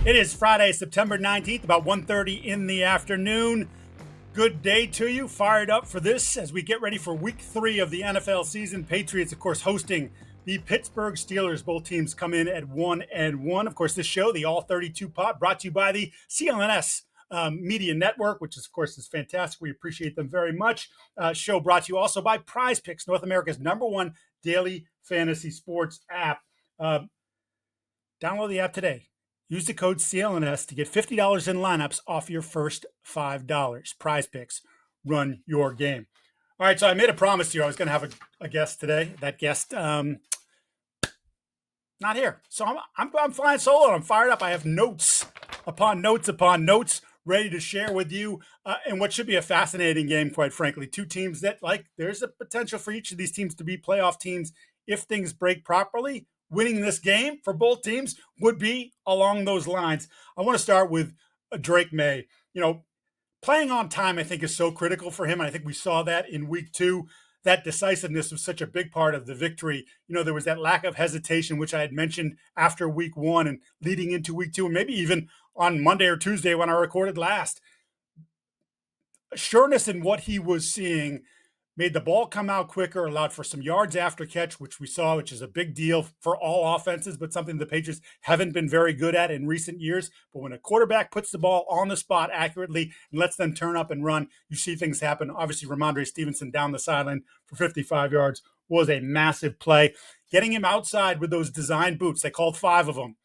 It is Friday, September 19th, about 1:30 in the afternoon. Good day to you. Fired up for this as we get ready for week 3 of the NFL season. Patriots, of course, hosting the Pittsburgh Steelers. Both teams come in at 1-1. Of course, this show, the All 32 Pod, brought to you by the CLNS Media Network, which is, of course, is fantastic. We appreciate them very much. Show brought to you also by PrizePicks, North America's #1 daily fantasy sports app. Download the app today. Use the code CLNS to get $50 in lineups off your first $5. PrizePicks, run your game. All right, so I made a promise to you I was going to have a guest today. That guest, not here. So I'm flying solo. I'm fired up. I have notes upon notes upon notes ready to share with you in what should be a fascinating game, quite frankly. Two teams that, there's a potential for each of these teams to be playoff teams if things break properly. Winning this game for both teams would be along those lines. I want to start with Drake Maye. Playing on time, I think, is so critical for him. I think we saw that in week 2. That decisiveness was such a big part of the victory. There was that lack of hesitation, which I had mentioned after week 1 and leading into week 2, and maybe even on Monday or Tuesday when I recorded last. Sureness in what he was seeing made the ball come out quicker, allowed for some yards after catch, which we saw, which is a big deal for all offenses, but something the Patriots haven't been very good at in recent years. But when a quarterback puts the ball on the spot accurately and lets them turn up and run, you see things happen. Obviously, Ramondre Stevenson down the sideline for 55 yards was a massive play. Getting him outside with those design boots, they called 5 of them,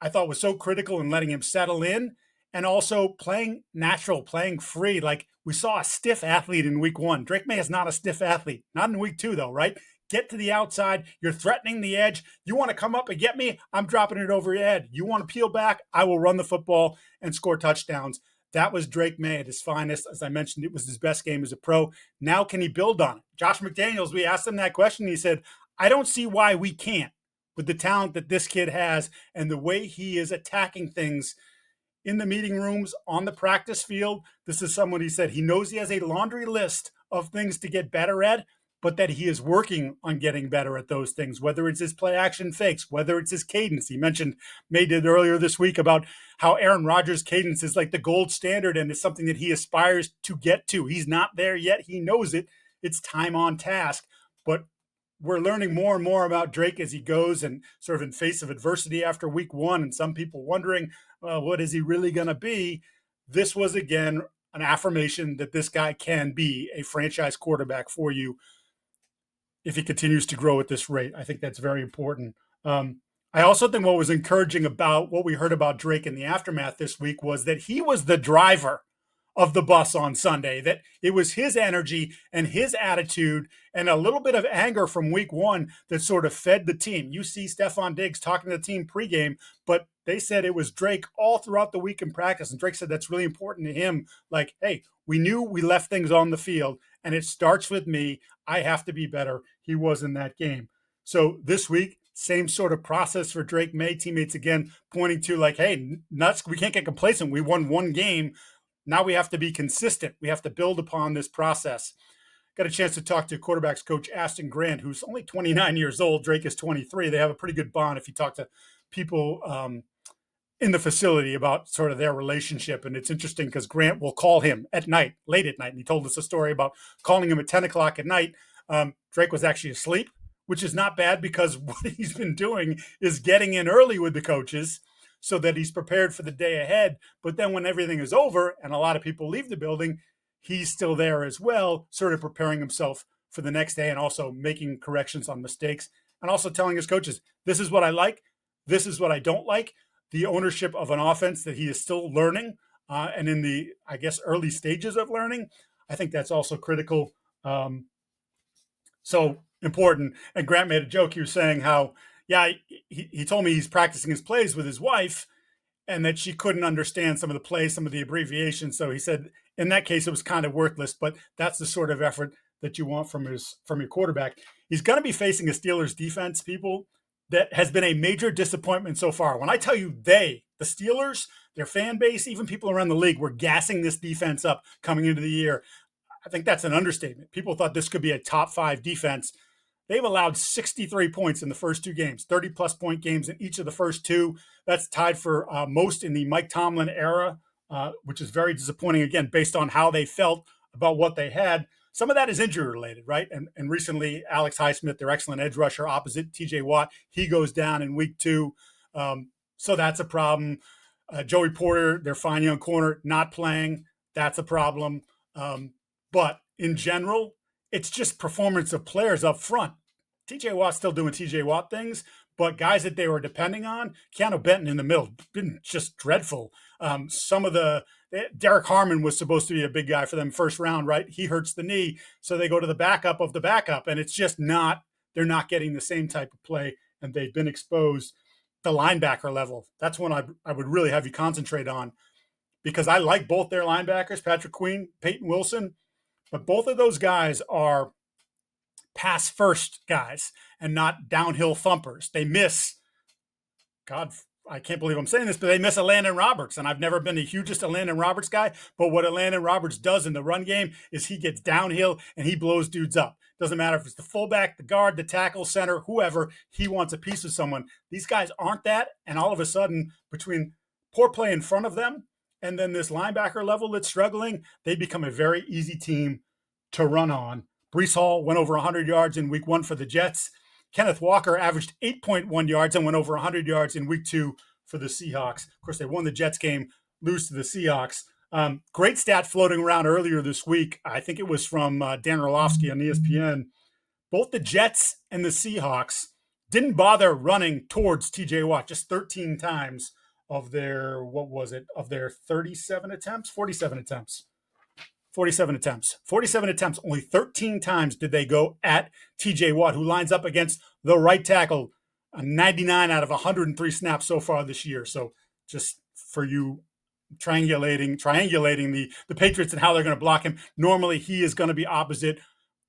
I thought was so critical in letting him settle in. And also playing natural, playing free. Like we saw a stiff athlete in week 1. Drake Maye is not a stiff athlete. Not in week 2, though, right? Get to the outside. You're threatening the edge. You want to come up and get me? I'm dropping it over your head. You want to peel back? I will run the football and score touchdowns. That was Drake Maye at his finest. As I mentioned, it was his best game as a pro. Now can he build on it? Josh McDaniels, we asked him that question. He said, I don't see why we can't with the talent that this kid has and the way he is attacking things in the meeting rooms, on the practice field. This is someone, he said, he knows he has a laundry list of things to get better at, but that he is working on getting better at those things, whether it's his play action fakes, whether it's his cadence. He mentioned, May did earlier this week, about how Aaron Rodgers' cadence is like the gold standard and it's something that he aspires to get to. He's not there yet. He knows it. It's time on task. But we're learning more and more about Drake as he goes and sort of in face of adversity after week 1 and some people wondering, what is he really going to be? This was, again, an affirmation that this guy can be a franchise quarterback for you if he continues to grow at this rate. I think that's very important. I also think what was encouraging about what we heard about Drake in the aftermath this week was that he was the driver of the bus on Sunday, that it was his energy and his attitude and a little bit of anger from week 1 that sort of fed the team. You see Stephon Diggs talking to the team pregame, but they said it was Drake all throughout the week in practice. And Drake said that's really important to him. Like, hey, we knew we left things on the field and it starts with me. I have to be better. He was in that game. So this week, same sort of process for Drake Maye. Teammates again pointing to like, hey, nuts, we can't get complacent. We won 1 game. Now we have to be consistent. We have to build upon this process. Got a chance to talk to quarterbacks coach Aston Grant, who's only 29 years old. Drake is 23. They have a pretty good bond if you talk to people in the facility about sort of their relationship. And it's interesting because Grant will call him at night, late at night. And he told us a story about calling him at 10 o'clock at night. Drake was actually asleep, which is not bad because what he's been doing is getting in early with the coaches so that he's prepared for the day ahead. But then when everything is over and a lot of people leave the building, he's still there as well, sort of preparing himself for the next day and also making corrections on mistakes and also telling his coaches, this is what I like, this is what I don't like. The ownership of an offense that he is still learning and in the, I guess, early stages of learning, I think that's also critical. So important. And Grant made a joke. He was saying how, yeah, he told me he's practicing his plays with his wife and that she couldn't understand some of the plays, some of the abbreviations. So he said, in that case, it was kind of worthless, but that's the sort of effort that you want from your quarterback. He's going to be facing a Steelers defense, people, that has been a major disappointment so far. When I tell you the Steelers, their fan base, even people around the league were gassing this defense up coming into the year. I think that's an understatement. People thought this could be a top 5 defense. They've allowed 63 points in the first two games, 30-plus point games in each of the first two. That's tied for most in the Mike Tomlin era, which is very disappointing, again, based on how they felt about what they had. Some of that is injury related, right? And recently, Alex Highsmith, their excellent edge rusher opposite TJ Watt, he goes down in week 2. So that's a problem. Joey Porter, their fine young corner, not playing. That's a problem. But in general, it's just performance of players up front. TJ Watt's still doing TJ Watt things, but guys that they were depending on, Keanu Benton in the middle, been just dreadful. Derek Harmon was supposed to be a big guy for them first round, right? He hurts the knee, so they go to the backup of the backup, and it's just not, they're not getting the same type of play, and they've been exposed. The linebacker level, that's one I would really have you concentrate on, because I like both their linebackers, Patrick Queen, Peyton Wilson, but both of those guys are pass first guys and not downhill thumpers. They miss, God, I can't believe I'm saying this, but they miss a Landon Roberts. And I've never been the hugest Landon Roberts guy, but what a Landon Roberts does in the run game is he gets downhill and he blows dudes up. Doesn't matter if it's the fullback, the guard, the tackle, center, whoever, he wants a piece of someone. These guys aren't that. And all of a sudden, between poor play in front of them and then this linebacker level that's struggling, they become a very easy team to run on. Breece Hall went over 100 yards in week 1 for the Jets. Kenneth Walker averaged 8.1 yards and went over 100 yards in week 2 for the Seahawks. Of course, they won the Jets game, lose to the Seahawks. Great stat floating around earlier this week. I think it was from Dan Orlovsky on ESPN. Both the Jets and the Seahawks didn't bother running towards TJ Watt, just 13 times of their, of their 37 attempts? 47 attempts. 47 attempts. Only 13 times did they go at TJ Watt, who lines up against the right tackle 99 out of 103 snaps so far this year. So just for you triangulating the Patriots and how they're going to block him, normally he is going to be opposite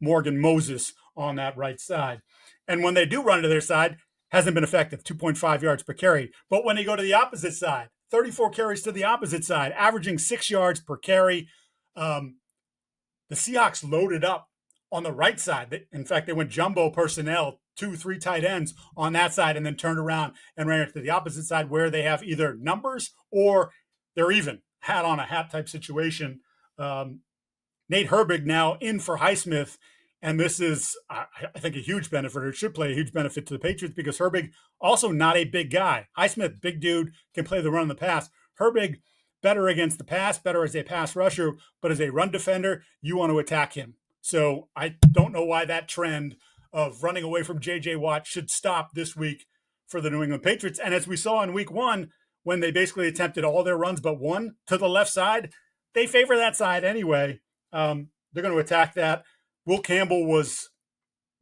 Morgan Moses on that right side. And when they do run to their side, hasn't been effective, 2.5 yards per carry. But when they go to the opposite side, 34 carries to the opposite side, averaging 6 yards per carry. The Seahawks loaded up on the right side. In fact, they went jumbo personnel, 2-3 tight ends on that side, and then turned around and ran it to the opposite side where they have either numbers or they're even hat on a hat type situation. Nate Herbig now in for Highsmith, and this is, I think, a huge benefit, or it should play a huge benefit to the Patriots, because Herbig also not a big guy. Highsmith, big dude, can play the run and the pass. Herbig, better against the pass, better as a pass rusher, but as a run defender, you want to attack him. So I don't know why that trend of running away from J.J. Watt should stop this week for the New England Patriots. And as we saw in week 1, when they basically attempted all their runs but one to the left side, they favor that side anyway. They're going to attack that. Will Campbell was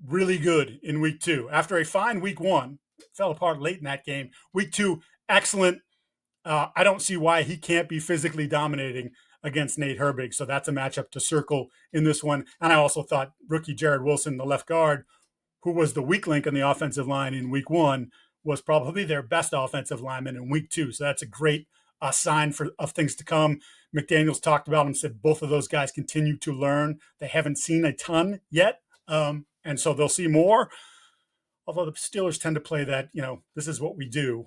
really good in week 2. After a fine week 1, fell apart late in that game. Week 2, excellent. I don't see why he can't be physically dominating against Nate Herbig. So that's a matchup to circle in this one. And I also thought rookie Jared Wilson, the left guard, who was the weak link in the offensive line in week 1, was probably their best offensive lineman in week 2. So that's a great sign of things to come. McDaniels talked about him, said both of those guys continue to learn. They haven't seen a ton yet. And so they'll see more. Although the Steelers tend to play that, this is what we do.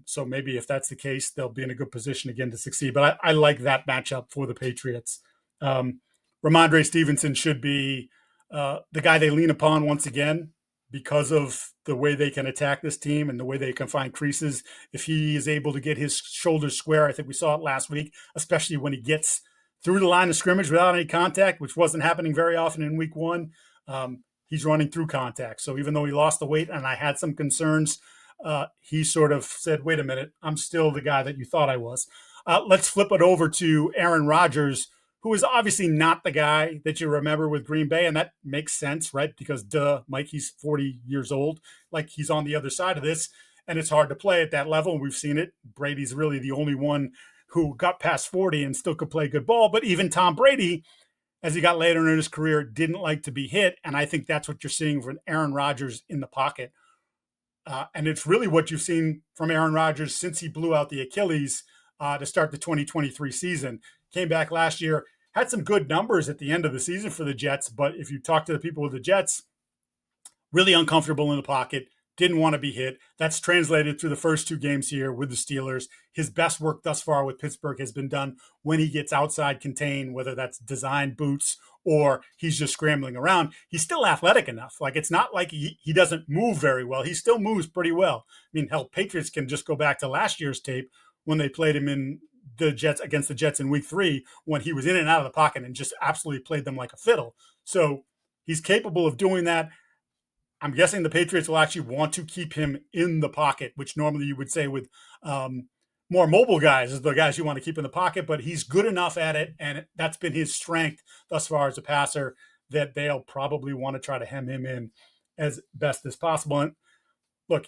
So maybe if that's the case, they'll be in a good position again to succeed. But I like that matchup for the Patriots. Ramondre Stevenson should be the guy they lean upon once again because of the way they can attack this team and the way they can find creases. If he is able to get his shoulders square, I think we saw it last week, especially when he gets through the line of scrimmage without any contact, which wasn't happening very often in week 1. He's running through contact. So even though he lost the weight and I had some concerns, he sort of said, wait a minute, I'm still the guy that you thought I was. Let's flip it over to Aaron Rodgers, who is obviously not the guy that you remember with Green Bay. And that makes sense, right? Because Mike, he's 40 years old. Like, he's on the other side of this, and it's hard to play at that level. We've seen it. Brady's really the only one who got past 40 and still could play good ball. But even Tom Brady, as he got later in his career, didn't like to be hit. And I think that's what you're seeing from Aaron Rodgers in the pocket. And it's really what you've seen from Aaron Rodgers since he blew out the Achilles to start the 2023 season. Came back last year, had some good numbers at the end of the season for the Jets. But if you talk to the people with the Jets, really uncomfortable in the pocket, didn't want to be hit. That's translated through the first 2 games here with the Steelers. His best work thus far with Pittsburgh has been done when he gets outside contained, whether that's design boots or he's just scrambling around. He's still athletic enough. Like, it's not like he doesn't move very well. He still moves pretty well. I mean, hell, Patriots can just go back to last year's tape when they played him in the Jets against the Jets in week 3, when he was in and out of the pocket and just absolutely played them like a fiddle. So he's capable of doing that. I'm guessing the Patriots will actually want to keep him in the pocket, which normally you would say with more mobile guys is the guys you want to keep in the pocket, but he's good enough at it, and that's been his strength thus far as a passer, that they'll probably want to try to hem him in as best as possible. And look,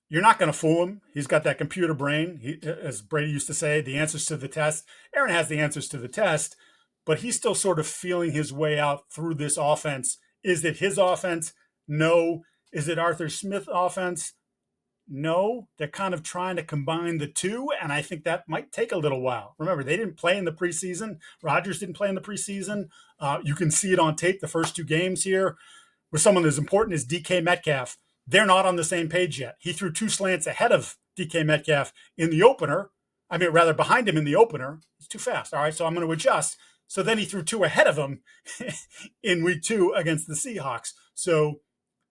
you're not going to fool him. He's got that computer brain. As Brady used to say, the answers to the test. Aaron has the answers to the test, but he's still sort of feeling his way out through this offense. Is it his offense? No. Is it Arthur Smith offense? No. They're kind of trying to combine the two, and I think that might take a little while. Remember, they didn't play in the preseason. Rodgers didn't play in the preseason. You can see it on tape the first 2 games here. With someone as important as DK Metcalf, they're not on the same page yet. He threw 2 slants ahead of DK Metcalf in the opener. I mean, rather behind him in the opener. It's too fast. All right, so I'm going to adjust. So then he threw 2 ahead of him in week 2 against the Seahawks. So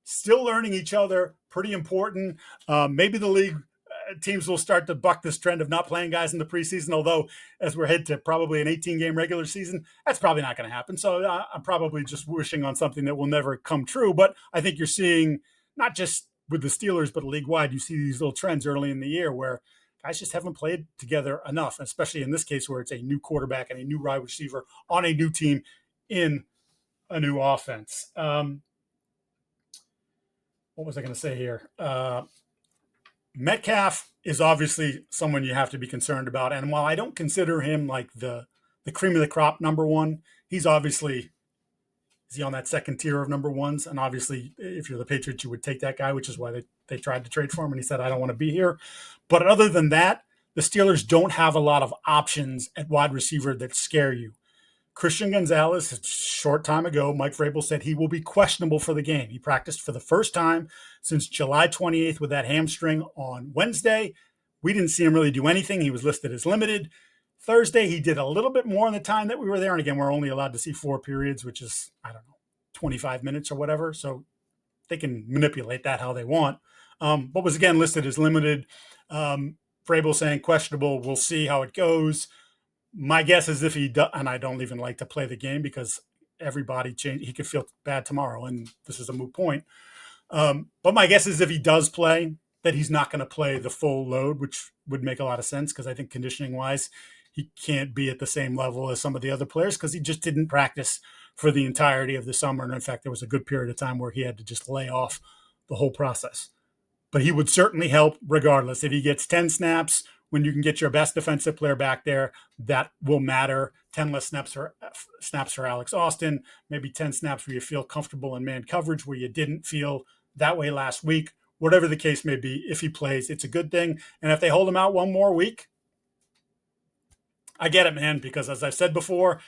still learning each other, pretty important. Maybe the league teams will start to buck this trend of not playing guys in the preseason, although as we're headed to probably an 18-game regular season, that's probably not going to happen. So I'm probably just wishing on something that will never come true. But I think you're seeing, not just with the Steelers, but league-wide, you see these little trends early in the year where guys just haven't played together enough, especially in this case where it's a new quarterback and a new wide receiver on a new team in a new offense. What was I going to say here? Metcalf is obviously someone you have to be concerned about. And while I don't consider him like the cream of the crop number one, he's obviously, is he on that second tier of number ones? And obviously, if you're the Patriots, you would take that guy, which is why they tried to trade for him. And he said, I don't want to be here. But other than that, the Steelers don't have a lot of options at wide receiver that scare you. Christian Gonzalez, a short time ago, Mike Vrabel said he will be questionable for the game. He practiced for the first time since July 28th with that hamstring on Wednesday. We didn't see him really do anything. He was listed as limited. Thursday, he did a little bit more in the time that we were there. And again, we're only allowed to see 4 periods, which is, 25 minutes or whatever. So they can manipulate that how they want. But was again listed as limited. Vrabel saying questionable. We'll see how it goes. My guess is if he does, and I don't even like to play the game because everybody changed. He could feel bad tomorrow, and this is a moot point. But my guess is if he does play, that he's not going to play the full load, which would make a lot of sense because I think conditioning-wise, he can't be at the same level as some of the other players because he just didn't practice for the entirety of the summer. And in fact, there was a good period of time where he had to just lay off the whole process. But he would certainly help regardless. If he gets 10 snaps, when you can get your best defensive player back there, that will matter. 10 less snaps for Alex Austin, maybe 10 snaps where you feel comfortable in man coverage, where you didn't feel that way last week. Whatever the case may be, if he plays, it's a good thing. And if they hold him out one more week, I get it, man, because as I've said before,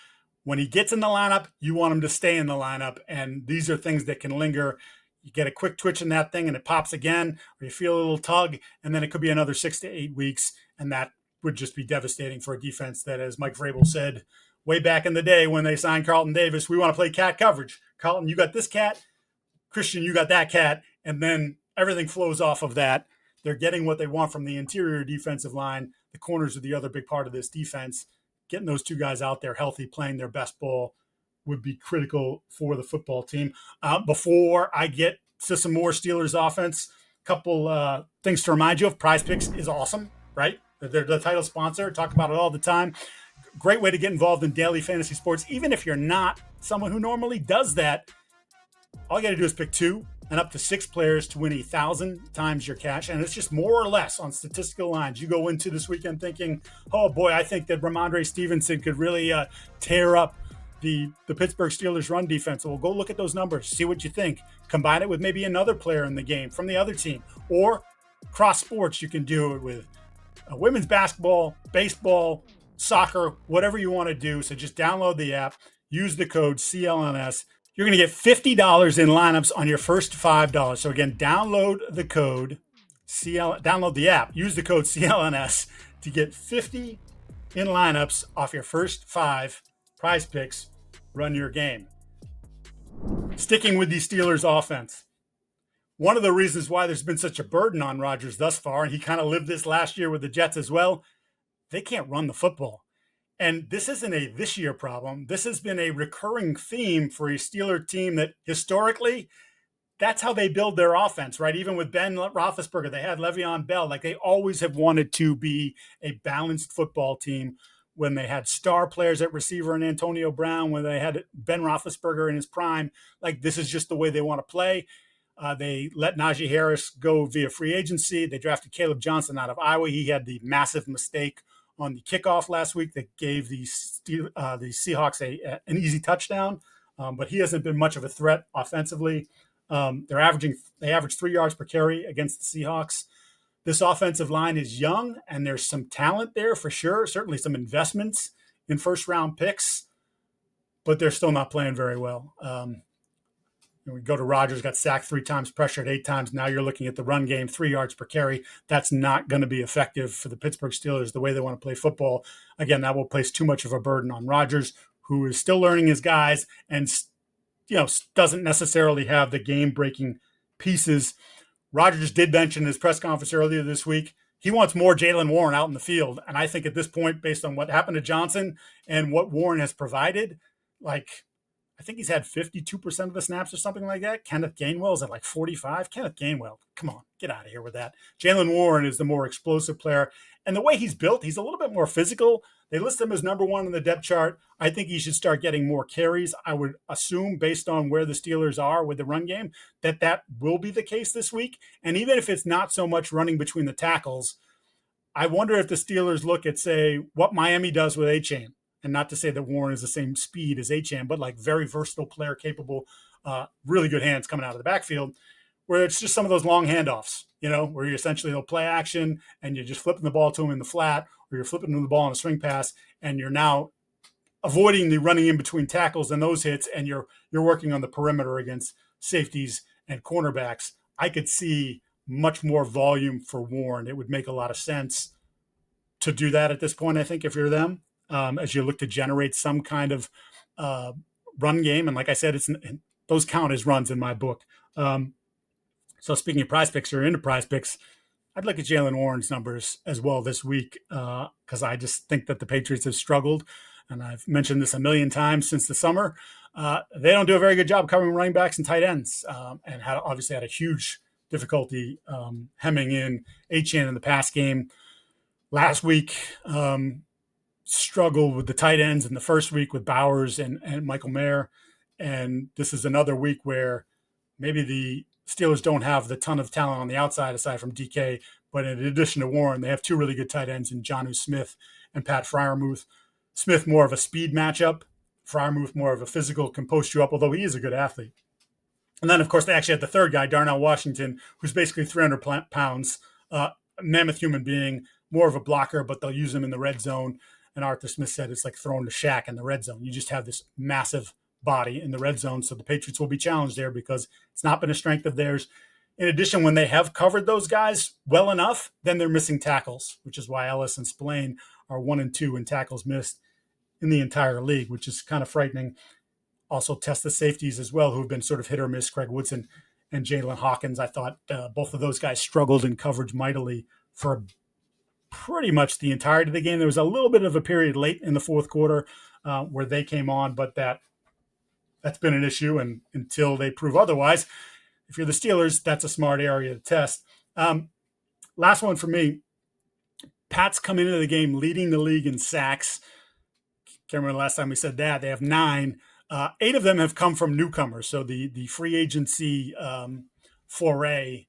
when he gets in the lineup, you want him to stay in the lineup. And these are things that can linger. You get a quick twitch in that thing and it pops again, or you feel a little tug, and then it could be another 6 to 8 weeks. And that would just be devastating for a defense that, as Mike Vrabel said way back in the day when they signed Carlton Davis, we want to play cat coverage. Carlton, you got this cat. Christian, you got that cat. And then everything flows off of that. They're getting what they want from the interior defensive line. The corners are the other big part of this defense. Getting those 2 guys out there healthy, playing their best ball would be critical for the football team. Before I get to some more Steelers offense, a couple things to remind you of. PrizePicks is awesome, right? They're the title sponsor. Talk about it all the time. Great way to get involved in daily fantasy sports. Even if you're not someone who normally does that, all you got to do is pick 2 and up to 6 players to win 1,000 times your cash. And it's just more or less on statistical lines. You go into this weekend thinking, oh boy, I think that Ramondre Stevenson could really tear up the Pittsburgh Steelers run defense. Well, go look at those numbers, see what you think. Combine it with maybe another player in the game from the other team. Or cross sports, you can do it with women's basketball, baseball, soccer, whatever you want to do. So just download the app, use the code CLNS, You're going to get $50 in lineups on your first $5. So again, download the code download the app, use the code CLNS to get 50 in lineups off your first 5 PrizePicks. Run your game. Sticking with the Steelers offense. One of the reasons why there's been such a burden on Rodgers thus far, and he kind of lived this last year with the Jets as well, they can't run the football. And this isn't a this year problem. This has been a recurring theme for a Steeler team that historically, that's how they build their offense, right? Even with Ben Roethlisberger, they had Le'Veon Bell. Like, they always have wanted to be a balanced football team. When they had star players at receiver and Antonio Brown, when they had Ben Roethlisberger in his prime, like, this is just the way they want to play. They let Najee Harris go via free agency. They drafted Caleb Johnson out of Iowa. He had the massive mistake on the kickoff last week that gave the Seahawks an easy touchdown, but he hasn't been much of a threat offensively. They average 3 yards per carry against the Seahawks. This offensive line is young, and there's some talent there for sure. Certainly some investments in first-round picks, but they're still not playing very well. We go to Rodgers, got sacked 3 times, pressured 8 times. Now you're looking at the run game, 3 yards per carry. That's not going to be effective for the Pittsburgh Steelers the way they want to play football. Again, that will place too much of a burden on Rodgers, who is still learning his guys and doesn't necessarily have the game-breaking pieces. Rodgers did mention in his press conference earlier this week, he wants more Jaylen Warren out in the field. And I think at this point, based on what happened to Johnson and what Warren has provided, I think he's had 52% of the snaps or something like that. Kenneth Gainwell's at like 45. Kenneth Gainwell, come on, get out of here with that. Jaylen Warren is the more explosive player. And the way he's built, he's a little bit more physical. They list him as number 1 on the depth chart. I think he should start getting more carries. I would assume, based on where the Steelers are with the run game, that will be the case this week. And even if it's not so much running between the tackles, I wonder if the Steelers look at, say, what Miami does with A-Chain. And not to say that Warren is the same speed as A-Chain, but like very versatile player, capable, really good hands coming out of the backfield, where it's just some of those long handoffs, where you essentially, they'll play action and you're just flipping the ball to him in the flat, or you're flipping the ball on a swing pass, and you're now avoiding the running in between tackles and those hits, and you're working on the perimeter against safeties and cornerbacks. I could see much more volume for Warren. It would make a lot of sense to do that at this point, I think, if you're them. As you look to generate some kind of run game. And like I said, those count as runs in my book. So speaking of PrizePicks, you're into PrizePicks, I'd look at Jaylen Warren's numbers as well this week, because I just think that the Patriots have struggled. And I've mentioned this a million times since the summer. They don't do a very good job covering running backs and tight ends, and obviously had a huge difficulty hemming in A-Chan in the pass game. Last week, struggled with the tight ends in the first week with Bowers and Michael Mayer. And this is another week where maybe the Steelers don't have the ton of talent on the outside aside from DK, but in addition to Warren, they have 2 really good tight ends in Jonnu Smith and Pat Freiermuth. Smith more of a speed matchup, Freiermuth more of a physical, can post you up, although he is a good athlete. And then, of course, they actually had the third guy, Darnell Washington, who's basically 300 pounds, mammoth human being, more of a blocker, but they'll use him in the red zone. And Arthur Smith said it's like throwing the Shaq in the red zone. You just have this massive body in the red zone. So the Patriots will be challenged there because it's not been a strength of theirs. In addition, when they have covered those guys well enough, then they're missing tackles, which is why Ellis and Spillane are 1 and 2 in tackles missed in the entire league, which is kind of frightening. Also test the safeties as well, who've been sort of hit or miss. Craig Woodson and Jalen Hawkins. I thought both of those guys struggled in coverage mightily for pretty much the entirety of the game. There was a little bit of a period late in the fourth quarter where they came on, but that's been an issue. And until they prove otherwise, if you're the Steelers, that's a smart area to test. Last one for me. Pats come into the game leading the league in sacks. Can't remember the last time we said that. They have 9. 8 of them have come from newcomers. So the free agency foray,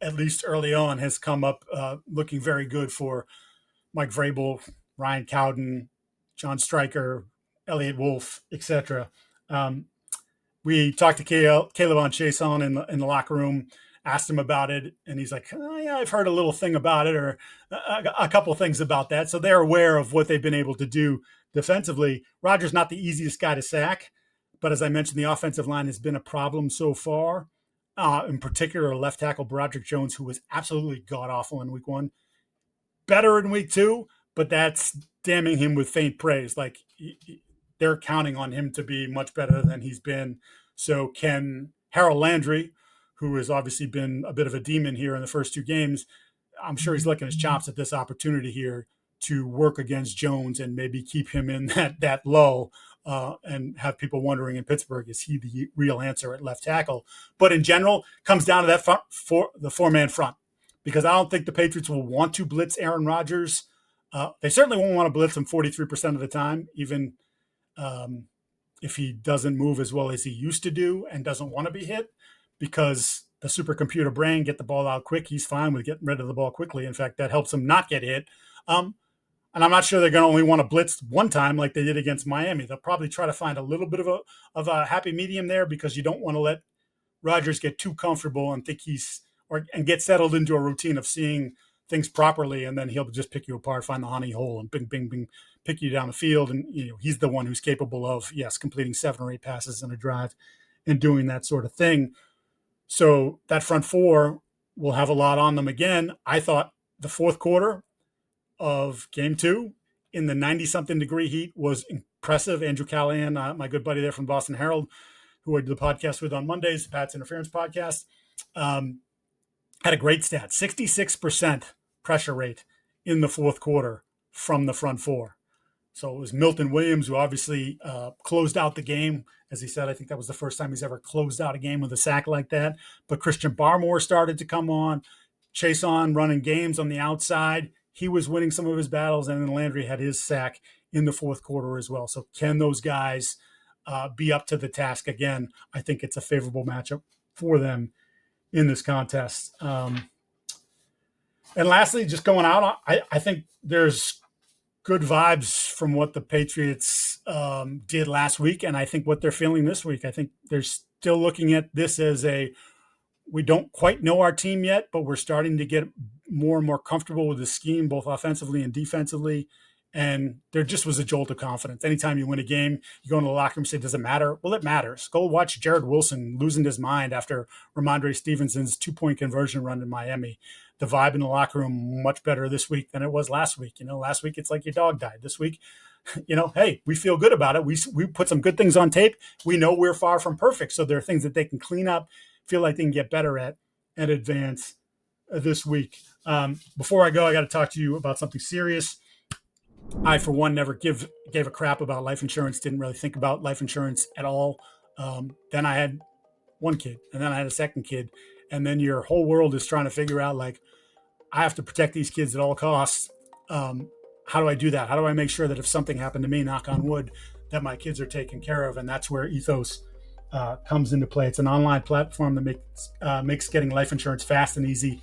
at least early on, has come up looking very good for Mike Vrabel, Ryan Cowden, John Stryker, Elliott Wolf, etc. We talked to Caleb on Chason in the locker room, asked him about it, and he's like, oh, yeah, I've heard a little thing about it, or a couple of things about that. So they're aware of what they've been able to do defensively. Rodgers not the easiest guy to sack. But as I mentioned, the offensive line has been a problem so far. In particular, left tackle Broderick Jones, who was absolutely god-awful in week 1. Better in week 2, but that's damning him with faint praise. Like, they're counting on him to be much better than he's been. So can Harold Landry, who has obviously been a bit of a demon here in the first 2 games, I'm sure he's licking his chops at this opportunity here to work against Jones and maybe keep him in that lull and have people wondering in Pittsburgh, is he the real answer at left tackle? But in general, comes down to that the 4-man front, because I don't think the Patriots will want to blitz Aaron Rodgers. They certainly won't want to blitz him 43% of the time, even if he doesn't move as well as he used to do and doesn't want to be hit, because the supercomputer brain, get the ball out quick. He's fine with getting rid of the ball quickly. In fact, that helps him not get hit. And I'm not sure they're going to only want to blitz one time like they did against Miami. They'll probably try to find a little bit of a happy medium there, because you don't want to let Rodgers get too comfortable and think and get settled into a routine of seeing things properly, and then he'll just pick you apart, find the honey hole, and bing, bing, bing, pick you down the field. And he's the one who's capable of, completing 7 or 8 passes in a drive and doing that sort of thing. So that front 4 will have a lot on them again. I thought the fourth quarter of game 2 in the 90-something degree heat was impressive. Andrew Callahan, my good buddy there from Boston Herald, who I do the podcast with on Mondays, Pat's Interference podcast, had a great stat, 66% pressure rate in the fourth quarter from the front 4. So it was Milton Williams, who obviously closed out the game. As he said, I think that was the first time he's ever closed out a game with a sack like that. But Christian Barmore started to come on, chase on, running games on the outside. He was winning some of his battles, and then Landry had his sack in the fourth quarter as well. So can those guys be up to the task again? I think it's a favorable matchup for them in this contest. And lastly, just going out, I think there's good vibes from what the Patriots did last week, and I think what they're feeling this week. I think they're still looking at this as we don't quite know our team yet, but we're starting to get more and more comfortable with the scheme, both offensively and defensively. And there just was a jolt of confidence. Anytime you win a game, you go into the locker room and say, does it matter? Well, it matters. Go watch Jared Wilson losing his mind after Ramondre Stevenson's 2-point conversion run in Miami. The vibe in the locker room much better this week than it was last week. Last week it's like your dog died. This week, hey, we feel good about it. We put some good things on tape. We know we're far from perfect. So there are things that they can clean up, feel like they can get better at, and advance this week. Before I go, I got to talk to you about something serious. I, for one, never gave a crap about life insurance, didn't really think about life insurance at all. Then I had one kid, and then I had a second kid. And then your whole world is trying to figure out, like, I have to protect these kids at all costs. How do I do that? How do I make sure that if something happened to me, knock on wood, that my kids are taken care of? And that's where Ethos comes into play. It's an online platform that makes getting life insurance fast and easy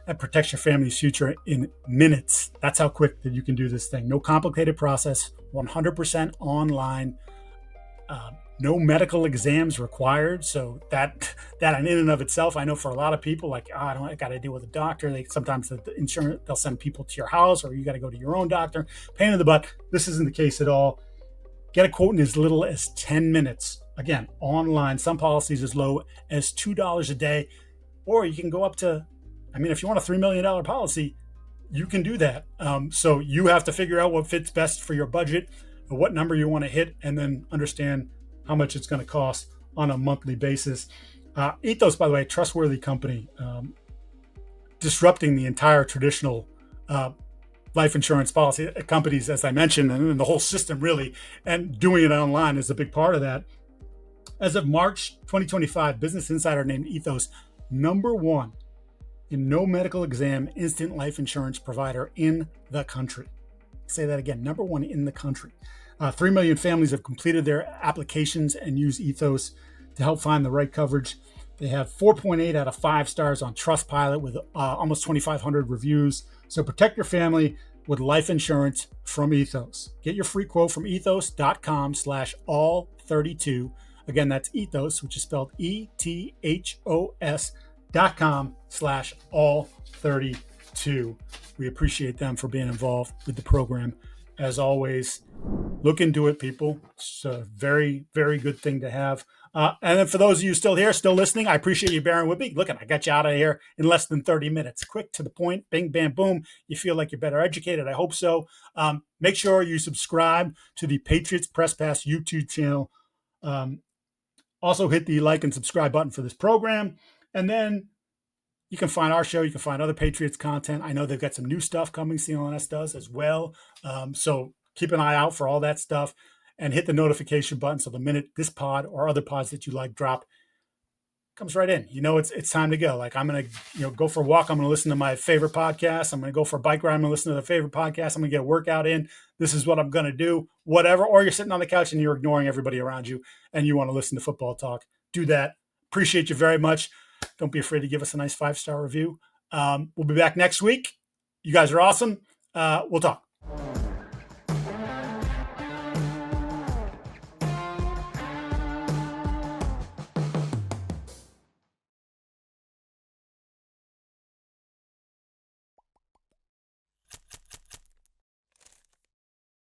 and protects your family's future in minutes. That's how quick that you can do this thing. No complicated process, 100% online. No medical exams required. So that in and of itself, I know for a lot of people, like, I got to deal with a doctor. Sometimes the insurance, they'll send people to your house, or you got to go to your own doctor. Pain in the butt. This isn't the case at all. Get a quote in as little as 10 minutes. Again, online. Some policies as low as $2 a day, or you can go up to, if you want a $3 million policy, you can do that. So you have to figure out what fits best for your budget, or what number you want to hit, and then understand how much it's going to cost on a monthly basis. Ethos, by the way, a trustworthy company, disrupting the entire traditional life insurance policy companies, as I mentioned, and the whole system really, and doing it online is a big part of that. As of March 2025, Business Insider named Ethos number 1 in no medical exam instant life insurance provider in the country. Say that again, number 1 in the country. 3 million families have completed their applications and use Ethos to help find the right coverage. They have 4.8 out of 5 stars on Trustpilot with almost 2,500 reviews. So protect your family with life insurance from Ethos. Get your free quote from ethos.com/all32. Again, that's Ethos, which is spelled ETHOS.com/all32. We appreciate them for being involved with the program as always, look into it, people. It's a very, very good thing to have. And then for those of you still here, still listening, I appreciate you bearing with me. Look, I got you out of here in less than 30 minutes. Quick, to the point, bing, bam, boom. You feel like you're better educated. I hope so. Make sure you subscribe to the Patriots Press Pass YouTube channel. Also hit the like and subscribe button for this program. And then you can find our show. You can find other Patriots content. I know they've got some new stuff coming. CLNS does as well. So keep an eye out for all that stuff and hit the notification button so the minute this pod or other pods that you like drop, comes right in. It's time to go. Like, I'm going to go for a walk. I'm going to listen to my favorite podcast. I'm going to go for a bike ride. I'm going to listen to the favorite podcast. I'm going to get a workout in. This is what I'm going to do, whatever. Or you're sitting on the couch and you're ignoring everybody around you and you want to listen to football talk. Do that. Appreciate you very much. Don't be afraid to give us a nice 5-star review. We'll be back next week. You guys are awesome. We'll talk.